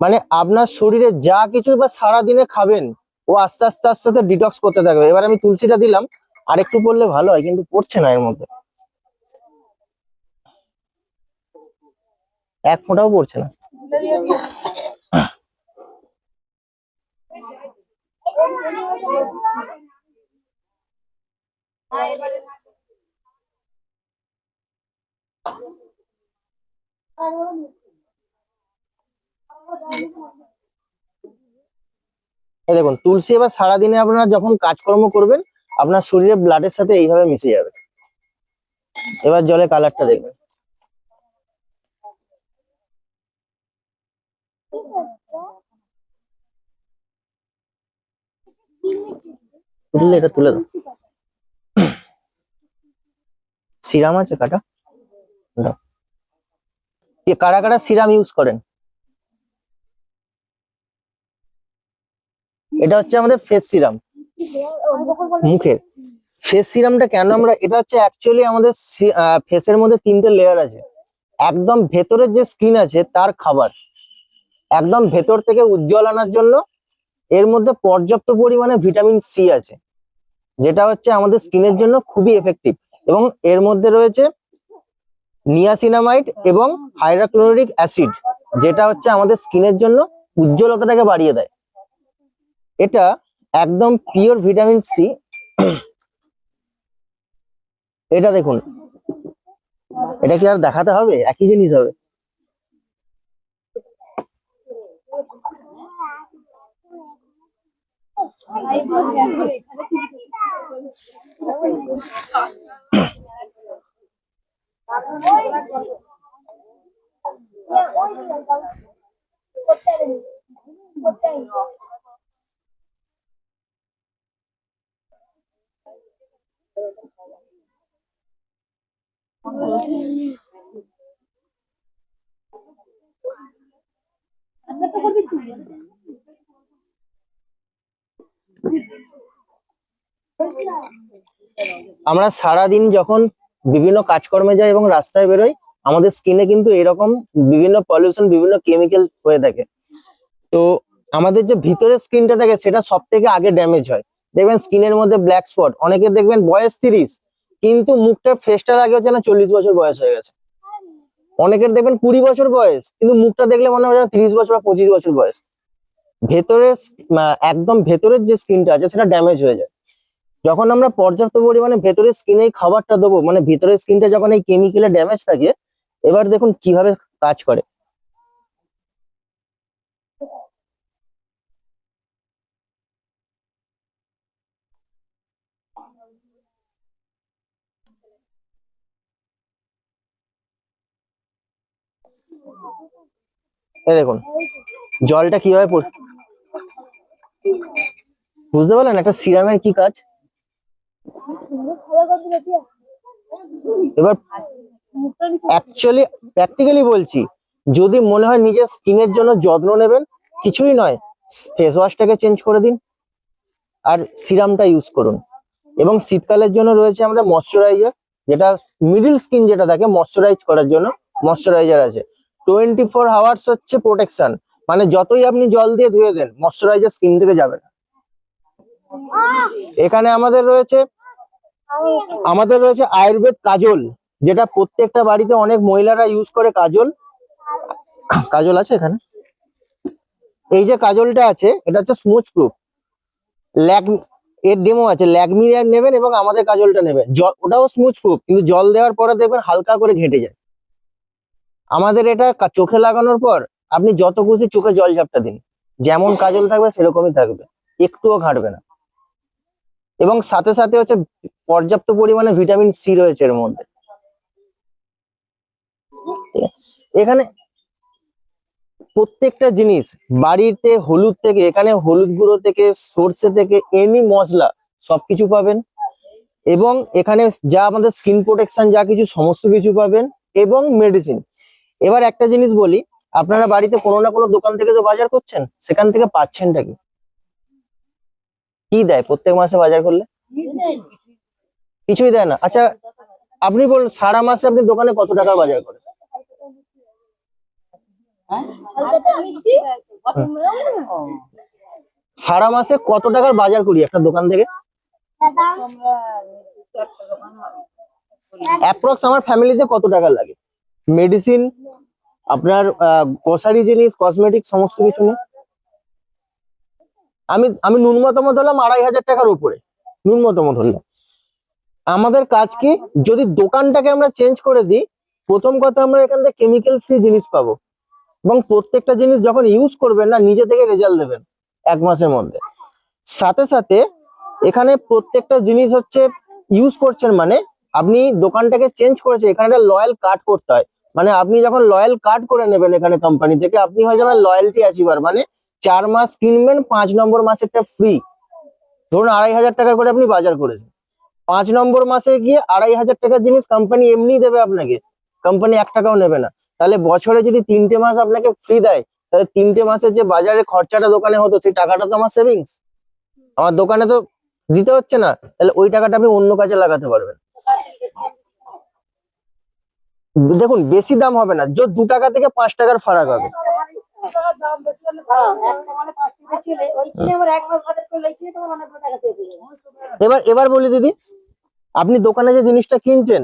মানে আপনার শরীরে যা কিছু বা সারা দিনে খাবেন, ও আস্তে আস্তে আস্তে আস্তে ডিটক্স করতে থাকবে। এবার আমি তুলসীটা দিলাম, আর একটু পড়লে ভালো হয়, কিন্তু পড়ছে না এর মধ্যে, এক ফোঁটাও পড়ছে না। এই দেখুন তুলসী এবার সারাদিনে আপনারা যখন কাজকর্ম করবেন, আপনার শরীরে ব্লাডের সাথে এইভাবে মিশে যাবে। এবার জলে কালারটা দেখবেন, বুঝলে? এটা তুলে দাও, সিরাম আছে কাটা, দাও। কারা কারা সিরাম ইউজ করেন? এটা হচ্ছে আমাদের ফেস সিরাম, মুখের ফেস সিরামটা কেন আমরা, এটা হচ্ছে অ্যাকচুয়ালি আমাদের ফেসের মধ্যে 3টে লেয়ার আছে। একদম ভেতরের যে স্কিন আছে তার খাবার, একদম ভেতর থেকে উজ্জ্বল আনার জন্য এর মধ্যে পর্যাপ্ত পরিমাণে ভিটামিন সি আছে, যেটা হচ্ছে আমাদের স্কিনের জন্য খুবই এফেক্টিভ। এবং এর মধ্যে রয়েছে নিয়াসিনামাইড এবং হাইড্রোক্লোরিক অ্যাসিড, যেটা হচ্ছে আমাদের স্কিনের জন্য উজ্জ্বলতাটাকে বাড়িয়ে দেয়। এটা একদম পিওর ভিটামিন সি। এটা দেখুন, এটা কি আর দেখাতে হবে? একই জিনিস হবে। আমরা সারাদিন যখন বিভিন্ন কাজকর্মে যাই এবং রাস্তায় বেরোই, আমাদের স্কিনে কিন্তু এরকম বিভিন্ন পলিউশন, বিভিন্ন কেমিক্যাল হয়ে থাকে। তো আমাদের যে ভিতরের স্কিনটা থাকে সেটা সব থেকে আগে ড্যামেজ হয়। দেখবেন স্কিনের মধ্যে ব্ল্যাক স্পট, অনেকে দেখবেন বয়স 30 কিন্তু মুখটা ফেসটা লাগে হচ্ছে না 40 বছর বয়স হয়ে গেছে। অনেকের দেখবেন 20 বছর বয়স, কিন্তু মুখটা দেখলে মনে হয় যেন 30 বছর বা 25 বছর বয়স। ভেতরে একদম ভেতরের যে স্কিনটা আছে সেটা ড্যামেজ হয়ে যায়। যখন আমরা পর্যাপ্ত পরিমাণে ভেতরের স্কিনে খাবারটা দেবো, মানে ভেতরের স্কিনটা যখন এই কেমিক্যালে ড্যামেজ থাকে, এবার দেখুন কিভাবে কাজ করে। এই দেখুন জলটা কিভাবে বুঝতে পারলেন একটা সিরামের কি কাজ। এবার অ্যাকচুয়ালি প্র্যাকটিক্যালি বলছি, যদি মনে হয় নিজের স্কিনের জন্য যত্ন নেবেন, কিছুই নয়, ফেস ওয়াশটাকে চেঞ্জ করে দিন আর সিরামটা ইউজ করুন। এবং শীতকালের জন্য রয়েছে আমাদের ময়শ্চারাইজার, যেটা মিডল স্কিন যেটা থাকে ময়শ্চারাইজ করার জন্য ময়শ্চারাইজার আছে। 24 আওয়ার্স হচ্ছে প্রোটেকশন, মানে যতই আপনি জল দিয়ে ধুয়ে দেন ময়শ্চারাইজার স্কিন থেকে যাবে না। এখানে আমাদের রয়েছে আয়ুর্বেদ কাজল, যেটা প্রত্যেকটা বাড়িতে অনেক মহিলারা ইউজ করে। কাজল আছে এখানে। এই যে কাজলটা আছে এটা হচ্ছে স্মুচ প্রুফ। ল্যাক এর ডেমো আছে, ল্যাকমির নেবেন এবং আমাদের কাজলটা নেবেন। ওটাও স্মুচ প্রুফ, কিন্তু জল দেওয়ার পরে দেখবেন হালকা করে ঘেঁটে যায়। আমাদের এটা চোখে লাগানোর পর আপনি যত খুশি চোখে জল ঝাপটা দিন, যেমন কাজল থাকবে সেরকমই থাকবে, একটুও ঘাটবে না। এবং সাথে সাথে হচ্ছে পর্যাপ্ত পরিমাণে ভিটামিন সি রয়েছে এর মধ্যে। এখানে প্রত্যেকটা জিনিস, বাড়িতে হলুদ থেকে, এখানে হলুদ গুঁড়ো থেকে, সর্ষে থেকে, এনি মশলা সবকিছু পাবেন। এবং এখানে যা আমাদের স্কিন প্রোটেকশন যা কিছু সমস্ত কিছু পাবেন, এবং মেডিসিন। এবার একটা জিনিস বলি, আপনারা বাড়িতে কোনো না কোনো দোকান থেকে তো বাজার করছেন, সেখান থেকে পাচ্ছেনটা কি? কি দেয় প্রত্যেক মাসে বাজার করলে? কিছুই দেয় না। আচ্ছা আপনি বলুন, সারা মাসে আপনি দোকানে কত টাকার বাজার করেন? সারা মাসে কত টাকার বাজার করি একটা দোকান থেকে? অ্যাপ্রক্স আমার ফ্যামিলিতে কত টাকা লাগে? মেডিসিন, আপনার গ্রোসারি জিনিস, কসমেটিক, সমস্ত কিছু নিয়ে আমি আমি ন্যূনতম ধরলাম 2500 টাকার উপরে, ন্যূনতম ধরলাম। আমাদের কাজ কি, যদি দোকানটাকে আমরা চেঞ্জ করে দিই, প্রথম কথা আমরা এখান থেকে কেমিক্যাল ফ্রি জিনিস পাবো, এবং প্রত্যেকটা জিনিস যখন ইউজ করবেন না, নিজে থেকে রেজাল্ট দেবেন 1 মাসের মধ্যে। সাথে সাথে এখানে প্রত্যেকটা জিনিস হচ্ছে ইউজ করছেন, মানে আপনি দোকানটাকে চেঞ্জ করেছে, এখানে একটা লয়াল কার্ড করতে হয়। মানে আপনি যখন লয়াল কার্ড করে নেবেন এখানে কোম্পানি থেকে, আপনি হয়ে যাবেন লয়ালটি অ্যাচিভার। মানে 4 মাস কিনবেন, 5 নম্বর মাসেরটা ফ্রি। ধরুন 2500 টাকা করে আপনি বাজার করেছেন, 5 নম্বর মাসে গিয়ে 2500 টাকার জিনিস কোম্পানি এমনি দেবে আপনাকে, কোম্পানি 1 টাকাও নেবে না। তাহলে বছরে যদি 3টে মাস আপনাকে ফ্রি দেয়, তাহলে 3টে মাসের যে বাজারে খরচাটা দোকানে হতো, সেই টাকাটা তো আমার সেভিংস, আমার দোকানে তো দিতে হচ্ছে না। তাহলে ওই টাকাটা আপনি অন্য কাজে লাগাতে পারবেন। দেখুন বেশি দাম হবে না, 2 টাকা থেকে 5 টাকার ফারাক হবে। এবার এবার বলি দিদি, আপনি দোকানে যে জিনিসটা কিনছেন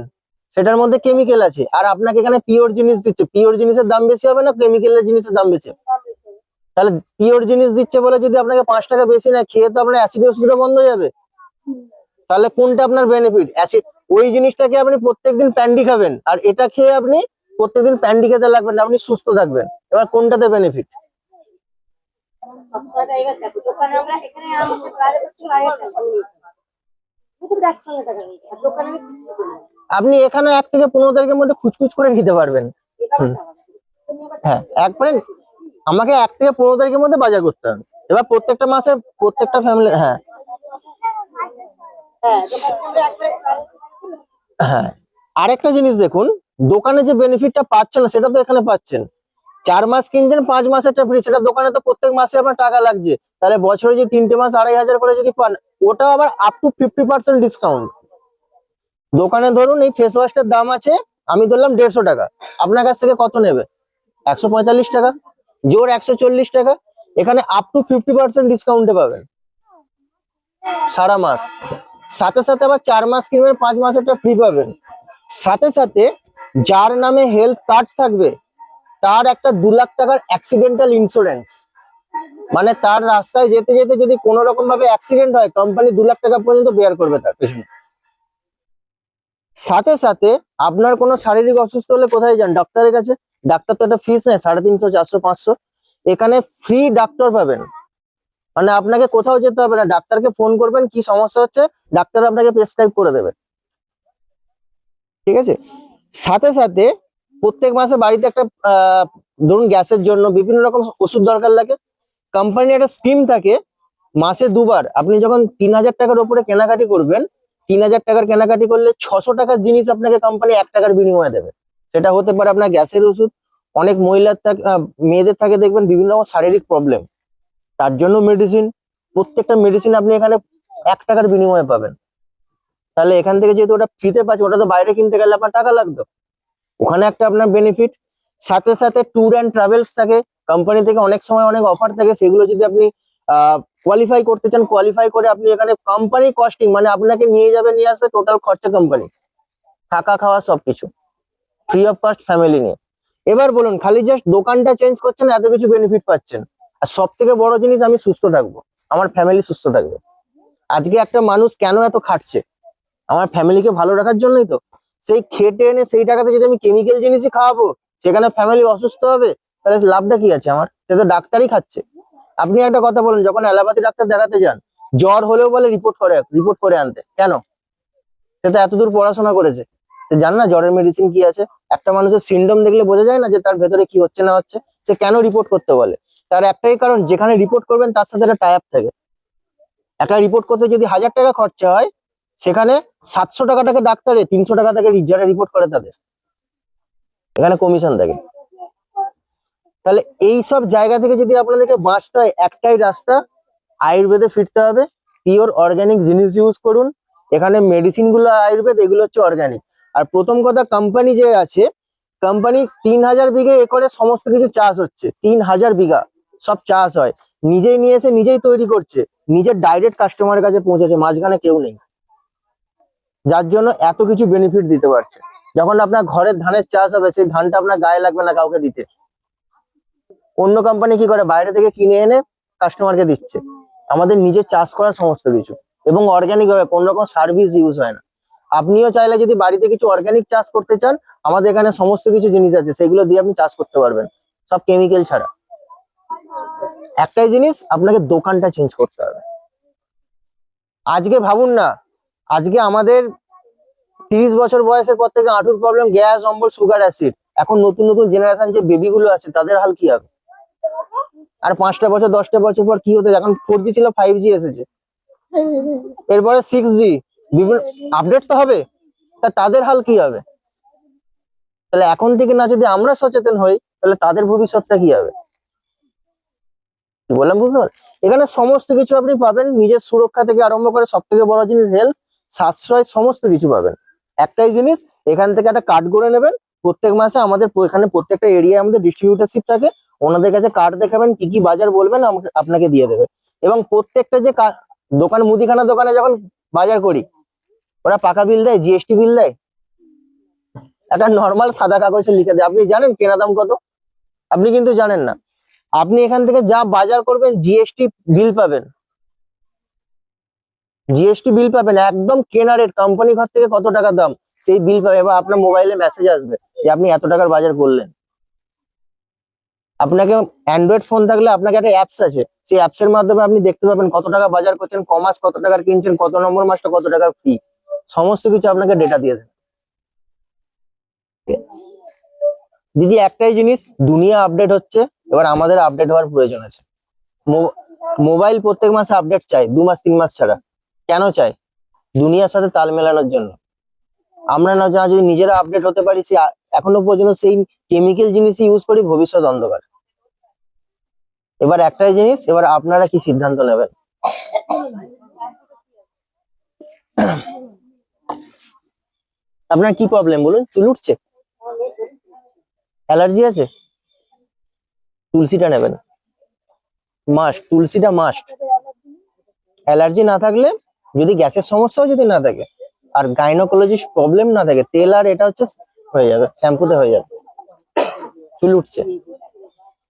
সেটার মধ্যে কেমিক্যাল আছে, আর আপনাকে এখানে পিওর জিনিস দিচ্ছে, পিওর জিনিসের দাম বেশি হবে না কেমিক্যালের জিনিসের দাম বেশি? তাহলে পিওর জিনিস দিচ্ছে বলে যদি আপনাকে 5 টাকা বেশি না, খেয়ে তো আপনার অ্যাসিড ওষুধটা বন্ধ হয়ে যাবে। তাহলে কোনটা আপনার বেনিফিট? অ্যাসিড, ওই জিনিসটাকে আপনি প্রত্যেকদিন প্যান্ডি খাবেন, আর এটা খেয়ে আপনি প্রত্যেকদিন প্যান্ডি খেতে লাগবেন না, আপনি সুস্থ থাকবেন। এবার কোনটাতে বেনিফিট? আপনি এখানে 1 থেকে 15 তারিখের মধ্যে খুচখুচ করে নিতে পারবেন। হ্যাঁ একবারে আমাকে 1 থেকে 15 তারিখের মধ্যে বাজার করতে হবে। এবার প্রত্যেকটা মাসের প্রত্যেকটা ফ্যামিলি, হ্যাঁ হ্যাঁ। আরেকটা জিনিস দেখুন, দোকানে যে বেনিফিটটা পাচ্ছেন না সেটা তো এখানে পাচ্ছেন। 4 মাস কিনছেন, 5 মাসেরটা ফ্রি, সেটা দোকানে তো প্রত্যেক মাসে আপনার টাকা লাগছে। তাহলে বছরে যে 3টে মাস 2500 করে যদি পান, ওটাও আবার আপ টু 50% ডিসকাউন্ট। দোকানে ধরুন এই ফেস ওয়াশটার দাম আছে, আমি ধরলাম 150 টাকা, আপনার কাছ থেকে কত নেবে? 145 টাকা, জোর 140 টাকা। এখানে আপ টু 50% ডিসকাউন্টে পাবেন সারা মাস। সাথে সাথে আবার 4 মাস কিনবেন, 5 মাসেরটা ফ্রি পাবেন। সাথে সাথে যার নামে হেলথ কার্ড থাকবে তার একটা 2 লাখ টাকার অ্যাক্সিডেন্টাল ইন্স্যুরেন্স, মানে তার রাস্তায় যেতে যেতে যদি কোনো রকম ভাবে অ্যাক্সিডেন্ট হয় কোম্পানি 2 লাখ টাকা পর্যন্ত বেয়ার করবে তার পেছনে। সাথে সাথে আপনার কোনো শারীরিক অসুস্থ হলে কোথায় যান? ডাক্তারের কাছে। ডাক্তার তো একটা ফিস নেয় 350, 400, 500। এখানে ফ্রি ডাক্তার পাবেন, মানে আপনাকে কোথাও যেতে হবে না, ডাক্তারকে ফোন করবেন কি সমস্যা হচ্ছে, ডাক্তার আপনাকে প্রেসক্রাইব করে দেবে। ঠিক আছে, সাথে সাথে প্রত্যেক মাসে বাড়িতে একটা ধরুন গ্যাসের জন্য বিভিন্ন রকম ওষুধ দরকার লাগে, কোম্পানির একটা স্কিম থাকে মাসে 2বার আপনি যখন 3,000 টাকার উপরে কেনাকাটি করবেন, 3,000 টাকার কেনাকাটি করলে 600 টাকার জিনিস আপনাকে কোম্পানি 1 টাকার বিনিময়ে দেবে। সেটা হতে পারে আপনার গ্যাসের ওষুধ, অনেক মহিলার থাকে মেয়েদের থাকে দেখবেন বিভিন্ন রকম শারীরিক প্রবলেম, তার জন্য মেডিসিন, প্রত্যেকটা মেডিসিন আপনি এখানে 1 টাকার বিনিময়ে পাবেন। তাহলে এখান থেকে যেহেতু ওটা ফ্রিতে পাচ্ছে, ওটা তো বাইরে কিনতে গেলে আপনার টাকা লাগতো, ওখানে একটা আপনার বেনিফিট। সাথে সাথে ট্যুর অ্যান্ড ট্রাভেলস থাকে, কোম্পানি থেকে অনেক সময় অনেক অফার থাকে, সেগুলো যদি আপনি কোয়ালিফাই করতে চান, কোয়ালিফাই করে আপনি এখানে কোম্পানি কস্টিং, মানে আপনাকে নিয়ে যাবে নিয়ে আসবে, টোটাল খরচা কোম্পানি, থাকা খাওয়া সবকিছু ফ্রি অফ কস্ট, ফ্যামিলি নিয়ে। এবার বলুন, খালি জাস্ট দোকানটা চেঞ্জ করছেন এত কিছু বেনিফিট পাচ্ছেন, আর সব থেকে বড় জিনিস আমি সুস্থ থাকবো, আমার ফ্যামিলি সুস্থ থাকবে। আজকে একটা মানুষ কেন এত খাটছে? আমার ফ্যামিলিকে ভালো রাখার জন্যই তো। সেই খেটে এনে সেই টাকাতে যদি আমি কেমিক্যাল জিনিসই খাওয়াবো, সেখানে ফ্যামিলি অসুস্থ হবে, তাহলে লাভটা কি আছে আমার? সে তো ডাক্তারই খাচ্ছে। আপনি একটা কথা বলুন, যখন অ্যালোপ্যাথি ডাক্তার দেখাতে যান, জ্বর হলেও বলে রিপোর্ট করে আনতে, কেন? সে তো এতদূর পড়াশোনা করেছে, সে জান না জ্বরের মেডিসিন কি আছে। একটা মানুষের সিনড্রোম দেখলে বোঝা যায় না যে তার ভেতরে কি হচ্ছে না হচ্ছে? সে কেন রিপোর্ট করতে বলে? তার একটাই কারণ, যেখানে রিপোর্ট করবেন তার সাথে একটা টাই আপ থাকে। একটা রিপোর্ট করতে যদি 1,000 টাকা খরচা হয়, সেখানে 700 টাকাটাকে ডাক্তারে, 300 টাকা তাকে যারা রিপোর্ট করে তাদের, এখানে কমিশন থাকে। তাহলে এই সব জায়গা থেকে যদি আপনাদেরকে বাঁচতে হয়, একটাই রাস্তা, আয়ুর্বেদে ফিরতে হবে। পিওর অর্গানিক জিনিস ইউজ করুন, এখানে মেডিসিন গুলো আয়ুর্বেদ, এগুলো হচ্ছে অর্গানিক। আর প্রথম কথা, কোম্পানি যে আছে, কোম্পানি 3,000 বিঘে একরে সমস্ত কিছু চাষ হচ্ছে, 3,000 বিঘা সব চাষ হয়, নিজেই নিয়ে এসে নিজেই তৈরি করছে, নিজের ডাইরেক্ট কাস্টমারের কাছে পৌঁছেছে, মাঝখানে কেউ নেই, যার জন্য এত কিছু বেনিফিট দিতে পারছে। যখন আপনার ঘরের ধানের চাষ হবে, সেই ধানটা আপনার গায়ে লাগবে না কাউকে দিতে। অন্য কোম্পানি কি করে, বাইরে থেকে কিনে এনে কাস্টমারকে দিচ্ছে। আমাদের নিজের চাষ করা সমস্ত কিছু, এবং অর্গানিক ভাবে, কোনো রকম সার্ভিস ইউজ হয় না। আপনিও চাইলে যদি বাড়িতে কিছু অর্গানিক চাষ করতে চান, আমাদের এখানে সমস্ত কিছু জিনিস আছে, সেগুলো দিয়ে আপনি চাষ করতে পারবেন, সব কেমিক্যাল ছাড়া। একটাই জিনিস, আপনাকে দোকানটা চেঞ্জ করতে হবে। আজকে ভাবুন না, আজকে আমাদের 30 বছর বয়সের পর থেকে হাঁটুর প্রবলেম, গ্যাস, অম্বল, সুগার, অ্যাসিড। এখন নতুন নতুন জেনারেশন যে বেবি গুলো আছে, তাদের হাল কি হবে? আর 5টা বছর 10টা বছর পর কি হতে, এখন 4G ছিল 5G এসেছে, এরপরে 6G, বিভিন্ন আপডেট তো হবে, তা তাদের হাল কি হবে? তাহলে এখন থেকে না যদি আমরা সচেতন হই, তাহলে তাদের ভবিষ্যৎটা কি হবে? কি বললাম বুঝতে পারলেন? এখানে সমস্ত কিছু আপনি পাবেন, নিজের সুরক্ষা থেকে আরম্ভ করে সব থেকে বড় জিনিস হেলথ, সাশ্রয়, সমস্ত কিছু পাবেন। একটাই জিনিস, এখান থেকে একটা কার্ড করে নেবেন, প্রত্যেক মাসে আমাদের এখানে প্রত্যেকটা এরিয়ায় আমাদের ডিস্ট্রিবিউটারশিপ থাকে, ওনাদের কাছে কার্ড দেখাবেন, কি কি বাজার বলবেন আপনাকে দিয়ে দেবে। এবং প্রত্যেকটা যে দোকান, মুদিখানা দোকানে যখন বাজার করি, ওরা পাকা বিল দেয়, জিএসটি বিল দেয়, একটা নর্মাল সাদা কাগজে লিখে দেয়। আপনি জানেন কেনা দাম কত? আপনি কিন্তু জানেন না। আপনি এখান থেকে যা বাজার করবেন, জিএসটি বিল পাবেন, জিএসটি বিল পাবেন, একদম কেনা রেট, কোম্পানি ঘর থেকে কত টাকা দাম সেই বিল পাবেন, এবার আপনার মোবাইলে মেসেজ আসবে যে আপনি এত টাকার বাজার করলেন। আপনাকে অ্যান্ড্রয়েড ফোন থাকলে আপনাকে একটা অ্যাপস আছে, সেই অ্যাপস এর মাধ্যমে আপনি দেখতে পাবেন কত টাকা বাজার করছেন, কমাস কত টাকার কিনছেন, কত নম্বর মাসটা কত টাকার ফ্রি, সমস্ত কিছু আপনাকে ডেটা দিয়ে দেবে। দিদি একটাই জিনিস, দুনিয়া আপডেট হচ্ছে, এবার আমাদের আপডেট হওয়ার প্রয়োজন আছে। মোবাইল প্রত্যেক মাসে আপডেট চাই, 2 মাস 3 মাস ছাড়া। কেন চাই? দুনিয়ার সাথে তাল মেলানোর জন্য। আমরা না যদি নিজেরা আপডেট হতে পারি, সে এখনো পর্যন্ত সেই কেমিক্যাল জিনিসই ইউজ করি, ভবিষ্যৎ অন্ধকার। এবার একটাই জিনিস, এবার আপনারা কি সিদ্ধান্ত নেবেন? আপনার কি প্রবলেম বলুন? চুল উঠছে, অ্যালার্জি আছে, তুলসীটা নেবেন, মাস্ট, তুলসীটা মাস্ট। অ্যালার্জি না থাকলে, যদি গ্যাসের সমস্যাও যদি না থাকে, আর গাইনোকোলজিস্ট প্রবলেম না থাকে, তেল আর এটা হচ্ছে হয়ে যাবে, শ্যাম্পুতে হয়ে যাবে। চুল উঠছে।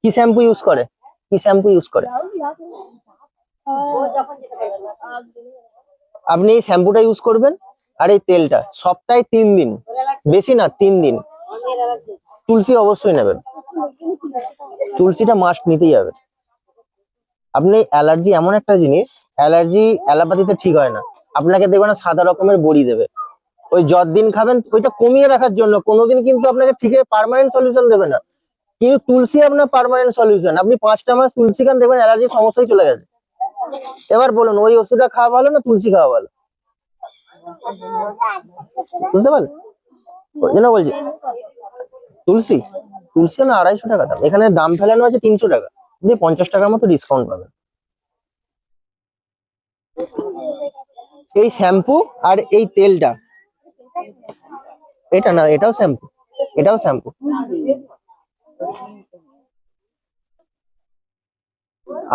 কি শ্যাম্পু ইউজ করে? কি শ্যাম্পু ইউজ করে? আপনি এই শ্যাম্পুটা ইউজ করবেন আর এই তেলটা সপ্তাহে 3 দিন, বেশি না 3 দিন। তুলসী অবশ্যই নেবেন, তুলসীটা মাস্ট নিতেই হবে। আপনি অ্যালার্জি এমন একটা জিনিস, অ্যালার্জি অ্যালোপ্যাথিতে ঠিক হয় না। আপনাকে দেবে না সাদা রকমের বড়ি দেবে, ওই যতদিন খাবেন ওইটা কমিয়ে রাখার জন্য, কোনোদিন কিন্তু আপনাকে ঠিক পার্মানেন্ট সলিউশন দেবে না। কিন্তু তুলসী আপনার পার্মানেন্ট সলিউশন। আপনি 5টা মাস তুলসী খান, দেখবেন অ্যালার্জির সমস্যাই চলে গেছে। এবার বলুন ওই ওষুধটা খাওয়া ভালো না তুলসী খাওয়া ভালো? বুঝতে পারলেন? ওই জন্য বলছি তুলসী, তুলসী না 250 টাকা দাম, এখানে দাম ফেলানো আছে 300 টাকা, আপনি 50 টাকার মতো ডিসকাউন্ট পাবেন। এই শ্যাম্পু আর এই তেলটা, এটা না এটাও শ্যাম্পু, এটাও শ্যাম্পু।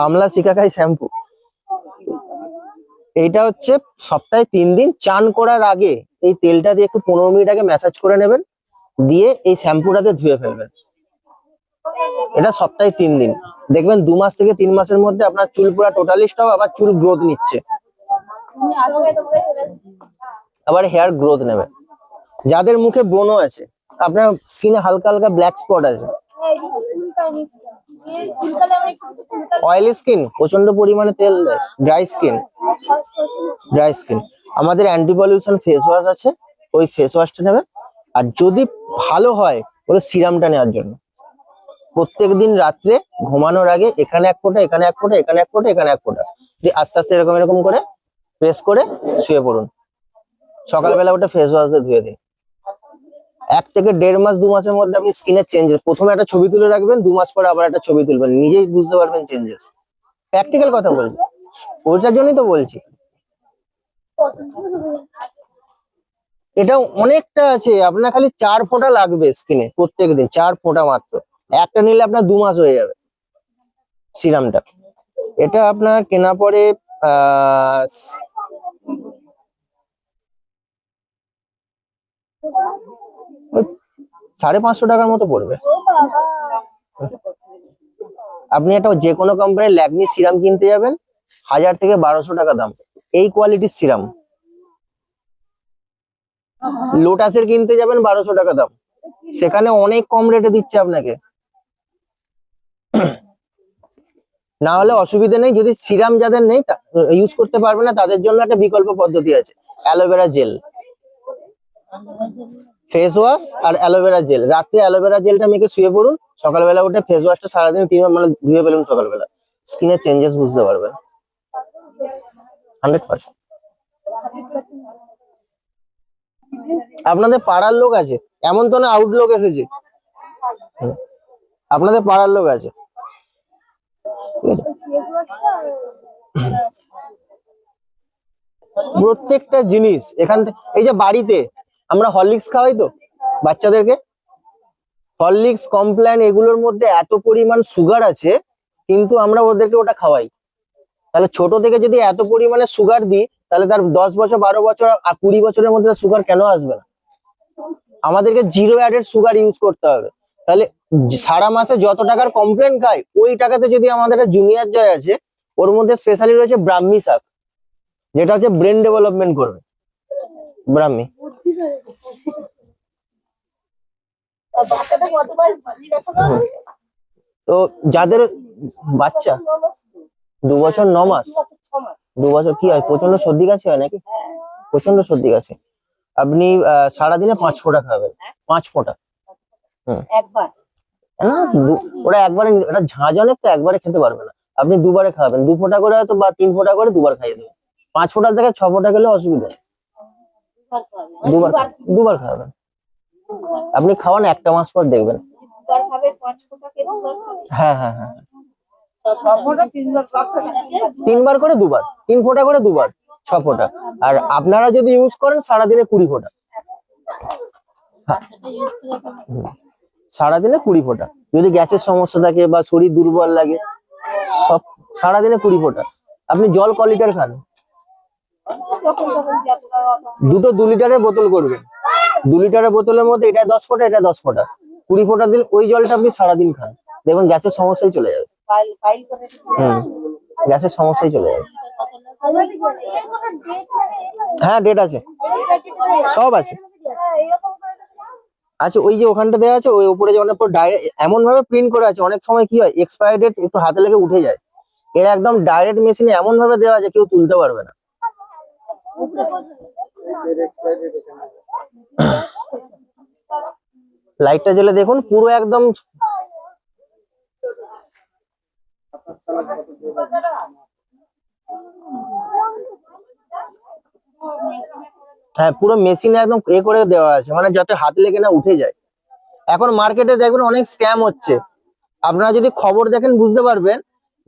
আমলা শিকাকাই শ্যাম্পু। এইটা হচ্ছে সপ্তাহে 3 দিন চান করার আগে এই তেলটা দিয়ে একটু 15 মিনিট আগে ম্যাসাজ করে নেবেন, দিয়ে এই শ্যাম্পুটাতে ধুয়ে ফেলবেন। এটা সপ্তাহে 3 দিন, দেখবেন 2 মাস থেকে 3 মাসের মধ্যে আপনার চুল পুরো টোটালি স্টপ, আবার চুল গ্রোথ নিচ্ছে, আবার হেয়ার গ্রোথ নেবে। যাদের মুখে ব্রণ আছে, আপনার স্কিনে হালকা হালকা ব্ল্যাক স্পট আছে, অয়েলি স্কিন, প্রচন্ড পরিমাণে তেল দেয়, ড্রাই স্কিন, ড্রাই স্কিন, আমাদের অ্যান্টি পলিউশন ফেস ওয়াশ আছে, ওই ফেস ওয়াশটা নেবে। আর যদি ভালো হয় ওই সিরামটা নেওয়ার জন্য প্রত্যেকদিন রাত্রে ঘুমানোর আগে এখানে 1 ফোঁটা, এখানে 1 ফোঁটা, এখানে 1 ফোঁটা, এখানে 1 ফোঁটা, যে আস্তে আস্তে এরকম এরকম করে প্রেস করে শুয়ে পড়ুন। সকালবেলা ওটা ফেস ওয়াশ দিয়ে ধুয়ে দিন। 1 থেকে 1.5 মাস 2 মাসের মধ্যে আপনি স্কিনের চেঞ্জেস, প্রথমে একটা ছবি তুলে রাখবেন, 2 মাস পরে আবার একটা ছবি তুলবেন, নিজেই বুঝতে পারবেন চেঞ্জেস। প্র্যাকটিক্যাল কথা বলছি, ওইটার জন্যই তো বলছি। এটা অনেকটা আছে, আপনার খালি 4 ফোঁটা লাগবে স্কিনে প্রত্যেকদিন, 4 ফোঁটা মাত্র। একটা নিলে আপনার 2 মাস হয়ে যাবে সিরামটা। এটা আপনার কেনা পড়ে আহ 550 টাকার মতো পড়বে। আপনি একটা যে কোনো কোম্পানির ল্যাকমি সিরাম কিনতে যাবেন, 1000 থেকে 1200 টাকা দাম, এই কোয়ালিটির সিরাম। লোটাসের কিনতে যাবেন 1200 টাকা দাম, সেখানে অনেক কম রেটে দিচ্ছে আপনাকে। না হলে অসুবিধা নেই, যদি সিরাম যাদের নেই ইউজ করতে পারবে না, তাদের জন্য একটা বিকল্প পদ্ধতি আছে, অ্যালোভেরা জেল। ফেস ওয়াশ আর অ্যালোভেরা জেল, রাত্রে অ্যালোভেরা জেলটা মেখে শুয়ে পড়ুন, সকালবেলা উঠে ফেস ওয়াশটা সারাদিন 3 বার মানে ধুয়ে ফেলুন সকালবেলা, স্কিনের চেঞ্জেস বুঝতে পারবেন 100%। আপনাদের পাড়ার লোক আছে, এমন তো না আউট লোক এসেছে, আপনাদের পাড়ার লোক আছে, ঠিক আছে। প্রত্যেকটা জিনিস এখান থেকে, এই যে বাড়িতে আমরা হরলিক্স খাওয়াই তো বাচ্চাদেরকে, হরলিক্স কমপ্ল্যান এগুলোর মধ্যে এত পরিমাণ সুগার আছে, কিন্তু আমরা ওদেরকে ওটা খাওয়াই। তাহলে ছোট থেকে যদি এত পরিমাণে সুগার দিই, তাহলে তার 10 বছর 12 বছর আর 20 বছরের মধ্যে সুগার কেন আসবে না? আমাদেরকে জিরো অ্যাডেড সুগার ইউজ করতে হবে। তাহলে সারা মাসে যত টাকার কমপ্লেন খাই, ওই টাকাতে যদি আমাদের জুনিয়র জয় আছে, ওর মধ্যে স্পেশালি রয়েছে ব্রাহ্মী শাক, যেটা হচ্ছে ব্রেন ডেভেলপমেন্ট করবে, ব্রাহ্মী। তো যাদের বাচ্চা 2 বছর 9 মাস, 2 বছর কি হয়, প্রচন্ড সর্দি কাশি হয় নাকি? প্রচন্ড সর্দি কাশি, আপনি সারাদিনে 5 ফোঁটা খাবেন, 5 ফোঁটা। না ওরা একবারে, এটা ঝাঁঝ অনেক তো একবারে খেতে পারবে না, আপনি দুবারে খাবেন, 2 ফোঁটা করে হয়তো বা 3 ফোঁটা করে দুবার খাইয়ে দেবেন। 5 ফোঁটার জায়গায় 6 ফোঁটা খেলে অসুবিধা নেই, দুবার, দুবার খাবেন। আপনি খাওয়ান 1টা মাস পর দেখবেন। হ্যাঁ হ্যাঁ হ্যাঁ, 3 বার করে দুবার, 3 ফোঁটা করে দুবার, 6 ফোঁটা। আর আপনারা যদি ইউজ করেন সারাদিনে 20 ফোঁটা, সারাদিনে 20 ফোঁটা। যদি গ্যাসের সমস্যা থাকে বা শরীর দুর্বল লাগে, সব সারাদিনে 20 ফোঁটা। আপনি জল ক লিটার খান? দুটো 2 লিটারের বোতল করবেন, 2 লিটারের বোতলের মধ্যে এটা 10 ফোঁটা, এটা 10 ফোঁটা, 20 ফোঁটা দিন, ওই জলটা আপনি সারাদিন খান, দেখবেন গ্যাসের সমস্যাই চলে যাবে। হুম, গ্যাসের সমস্যাই চলে যাবে। হ্যাঁ, ডেট আছে, সব আছে। আচ্ছা, ওই যে ওখানটা দেওয়া আছে, ওই উপরে যেমন ডাইরেক্ট এমন ভাবে প্রিন্ট করে আছে, অনেক সময় কি হয় এক্সপায়ার ডেট একটু হাতে লেগে উঠে যায়, এর একদম ডাইরেক্ট মেশিনে এমন ভাবে দেওয়া আছে কেউ তুলতে পারবে না। লাইটটা জ্বেলে দেখুন, পুরো একদম হ্যাঁ, পুরো মেশিনে একদম করে দেওয়া আছে, মানে যাতে হাত লেগে না উঠে যায়। এখন মার্কেটে দেখবেন অনেক স্ক্যাম হচ্ছে, আপনারা যদি খবর দেখেন বুঝতে পারবেন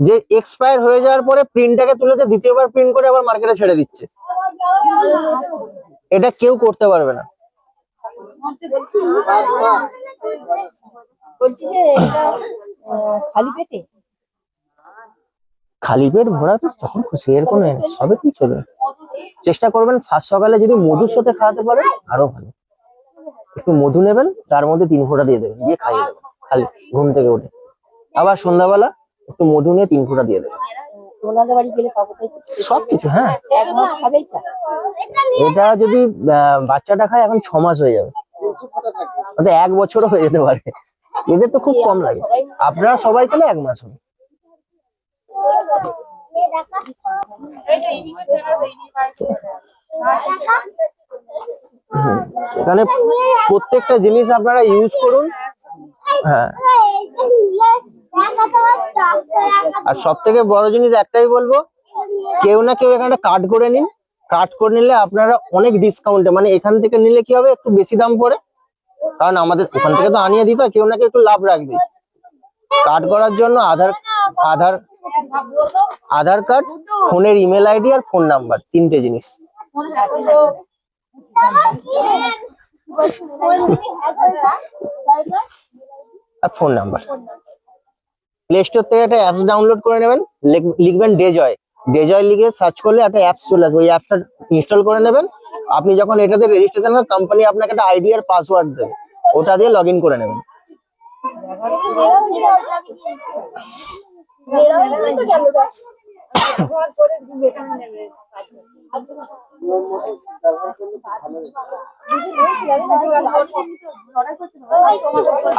যে এক্সপায়ার হয়ে যাওয়ার পরে প্রিন্টটাকে তুলে দ্বিতীয়বার প্রিন্ট করে আবার মার্কেটে ছেড়ে দিচ্ছে, এটা কেউ করতে পারবে না। খালি পেট ভরা তো যখন খুশি, এর কোনো সবে কি চলবে। চেষ্টা করবেন ফার্স্ট সকালে যদি মধুর সাথে খাওয়াতে পারেন আরো ভালো, একটু মধু নেবেন, তার মধ্যে 3 ফোঁটা দিয়ে দেবেন, দিয়ে খাইয়ে দেবেন খালি ঘুম থেকে উঠে, আবার সন্ধ্যাবেলা একটু মধু নিয়ে 3 ফোঁটা দিয়ে দেবেন। সবকিছু, হ্যাঁ, এটা যদি বাচ্চাটা খায় এখন 6 মাস হয়ে যাবে, 1 বছরও হয়ে যেতে পারে, এদের তো খুব কম লাগে, আপনারা সবাই খেলে 1 মাস হবে। এখানে প্রত্যেকটা জিনিস আপনারা ইউজ করুন। হ্যাঁ, আর সব থেকে বড় জিনিস একটাই বলবো, কেউ না কেউ এখানে কার্ড করে নিন, কার্ড করে নিলে আপনারা অনেক ডিসকাউন্টে, মানে এখান থেকে নিলে কি হবে একটু বেশি দাম পড়ে, কারণ আমাদের ওখান থেকে তো আনিয়ে দিতে হয়, কেউ না কেউ একটু লাভ রাখবে। কার্ড করার জন্য আধার আধার কার্ড, ফোনের ইমেল আইডি আর ফোন নাম্বার, 3টে জিনিস। আর ফোন নাম্বার। প্লে স্টোর থেকে একটা অ্যাপস ডাউনলোড করে নেবেন, লিখবেন ডেজয়, ডেজয় লিখে সার্চ করলে একটা অ্যাপস চলে আসবে, ওই অ্যাপসটা ইনস্টল করে নেবেন। আপনি যখন এটাতে রেজিস্ট্রেশন হবে, কোম্পানি আপনাকে একটা আইডি আর পাসওয়ার্ড দেবে, ওটা দিয়ে লগ ইন করে নেবেন।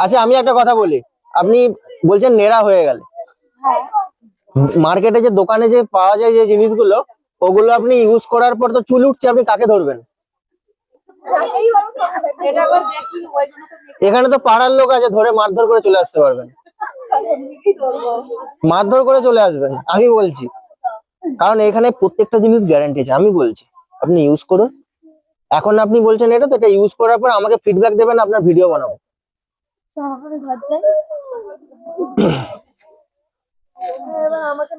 আচ্ছা, আমি একটা কথা বলি, আপনি বলছেন নেড়া হয়ে গেলে, মার্কেটে যে দোকানে যে পাওয়া যায় যে জিনিসগুলো, ওগুলো আপনি ইউজ করার পর তো চুল উঠছে, আপনি কাকে ধরবেন? এখানে তো পাড়ার লোক আছে, ধরে মারধর করে চলে আসতে পারবেন, মারধর করে চলে আসবেন, আমি বলছি, কারণ এখানে প্রত্যেকটা জিনিস গ্যারান্টি আছে, আমি বলছি আপনি ইউজ করুন। এখন আপনি বলছেন এটা, তো এটা ইউজ করার পর আমাকে ফিডব্যাক দেবেন, আপনার ভিডিও বানাবো। আমাকে